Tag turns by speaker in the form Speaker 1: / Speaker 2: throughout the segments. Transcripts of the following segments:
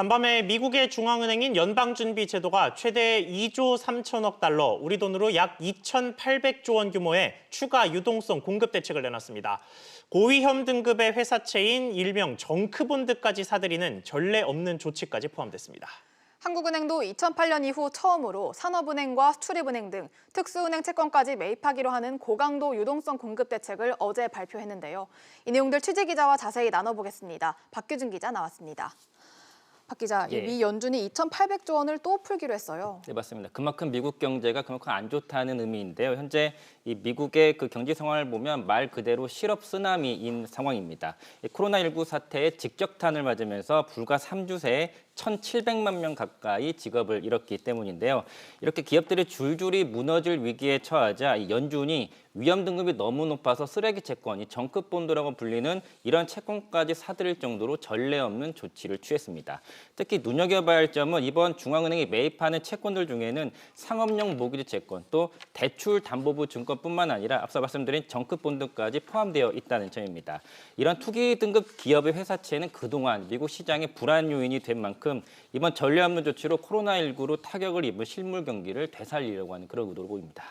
Speaker 1: 간밤에 미국의 중앙은행인 연방준비제도가 최대 2조 3천억 달러, 우리 돈으로 약 2,800조 원 규모의 추가 유동성 공급 대책을 내놨습니다. 고위험 등급의 회사채인 일명 정크본드까지 사들이는 전례 없는 조치까지 포함됐습니다.
Speaker 2: 한국은행도 2008년 이후 처음으로 산업은행과 수출입은행 등 특수은행 채권까지 매입하기로 하는 고강도 유동성 공급 대책을 어제 발표했는데요. 이 내용들 취재기자와 자세히 나눠보겠습니다. 박규준 기자 나왔습니다. 박 기자, 미 연준이 2,800조 원을 또 풀기로 했어요.
Speaker 3: 네, 맞습니다. 그만큼 미국 경제가 그만큼 안 좋다는 의미인데요. 현재 이 미국의 그 경제 상황을 보면 말 그대로 실업 쓰나미인 상황입니다. 코로나19 사태에 직격탄을 맞으면서 불과 3주 새에 1,700만 명 가까이 직업을 잃었기 때문인데요. 이렇게 기업들이 줄줄이 무너질 위기에 처하자 이 연준이 위험 등급이 너무 높아서 쓰레기 채권, 이 정크본드라고 불리는 이런 채권까지 사들일 정도로 전례 없는 조치를 취했습니다. 특히 눈여겨봐야 할 점은 이번 중앙은행이 매입하는 채권들 중에는 상업용 모기지 채권, 또 대출담보부 증권뿐만 아니라 앞서 말씀드린 정크본드까지 포함되어 있다는 점입니다. 이런 투기 등급 기업의 회사채는 그동안 미국 시장의 불안 요인이 된 만큼 이번 전례 없는 조치로 코로나19로 타격을 입은 실물 경기를 되살리려고 하는 그런 의도로 보입니다.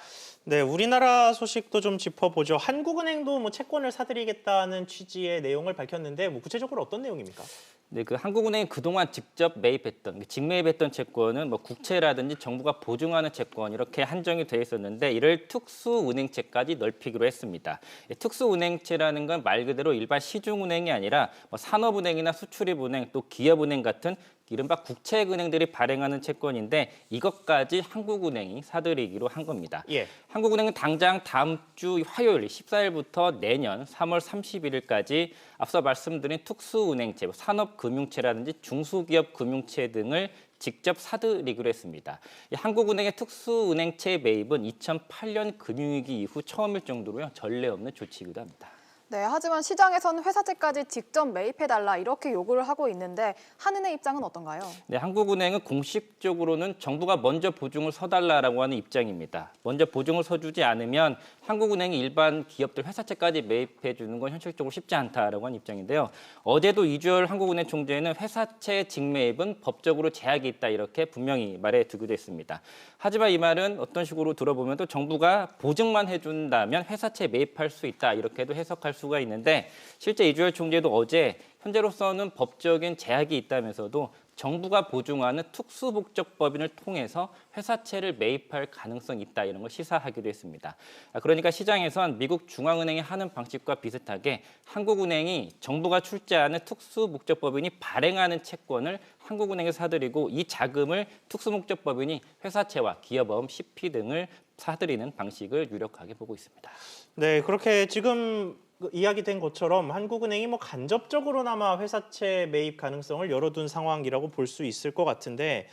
Speaker 1: 네, 우리나라 소식도 좀 짚어보죠. 한국은행도 채권을 사들이겠다는 취지의 내용을 밝혔는데 구체적으로 어떤 내용입니까?
Speaker 3: 네, 그 한국은행이 그동안 직접 매입했던, 직매입했던 채권은 국채라든지 정부가 보증하는 채권 이렇게 한정이 돼 있었는데 이를 특수은행채까지 넓히기로 했습니다. 특수은행채라는 건 말 그대로 일반 시중은행이 아니라 산업은행이나 수출입은행 또 기업은행 같은 이른바 국책은행들이 발행하는 채권인데 이것까지 한국은행이 사들이기로 한 겁니다. 한국은행은 당장 다음 주 화요일 14일부터 내년 3월 31일까지 앞서 말씀드린 특수은행채, 산업금융채라든지 중소기업 금융채 등을 직접 사들이기로 했습니다. 한국은행의 특수은행채 매입은 2008년 금융위기 이후 처음일 정도로요. 전례 없는 조치이기도 합니다.
Speaker 2: 네, 하지만 시장에서는 회사채까지 직접 매입해달라 이렇게 요구를 하고 있는데 한은의 입장은 어떤가요? 네,
Speaker 3: 한국은행은 공식적으로는 정부가 먼저 보증을 서달라라고 하는 입장입니다. 먼저 보증을 서주지 않으면 한국은행이 일반 기업들 회사채까지 매입해 주는 건 현실적으로 쉽지 않다라고 하는 입장인데요. 어제도 이주열 한국은행 총재는 회사채 직매입은 법적으로 제약이 있다 이렇게 분명히 말해두기도 했습니다. 하지만 이 말은 어떤 식으로 들어보면 또 정부가 보증만 해준다면 회사채 매입할 수 있다 이렇게도 해석할 수가 있는데 실제 이주열 총재도 어제 현재로서는 법적인 제약이 있다면서도 정부가 보증하는 특수목적법인을 통해서 회사채를 매입할 가능성이 있다 이런 걸 시사하기도 했습니다. 그러니까 시장에선 미국 중앙은행이 하는 방식과 비슷하게 한국은행이 정부가 출자하는 특수목적법인이 발행하는 채권을 한국은행에 사들이고 이 자금을 특수목적법인이 회사채와 기업어음, CP 등을 사들이는 방식을 유력하게 보고 있습니다.
Speaker 1: 네, 그렇게 지금 이야기된 것처럼 한국은행이 간접적으로나마 회사채 매입 가능성을 열어둔 상황이라고 볼 수 있을 것 같은데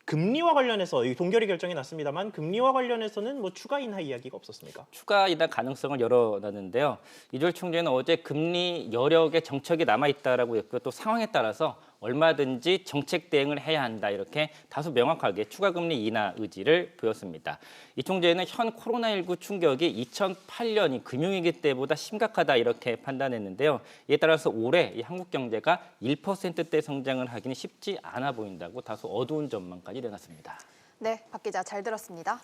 Speaker 1: 금리와 관련해서 이 동결이 결정이 났습니다만 금리와 관련해서는 추가 인하 이야기가 없었습니까?
Speaker 3: 추가 인하 가능성을 열어놨는데요. 이주열 총재는 어제 금리 여력의 정책이 남아있다라고 했고 또 상황에 따라서 얼마든지 정책 대응을 해야 한다 이렇게 다소 명확하게 추가 금리 인하 의지를 보였습니다. 이 총재는 현 코로나19 충격이 2008년 금융위기 때보다 심각하다 이렇게 판단했는데요. 이에 따라서 올해 이 한국 경제가 1%대 성장을 하기는 쉽지 않아 보인다고 다소 어두운 전망까지 내놨습니다.
Speaker 2: 네, 박 기자 잘 들었습니다.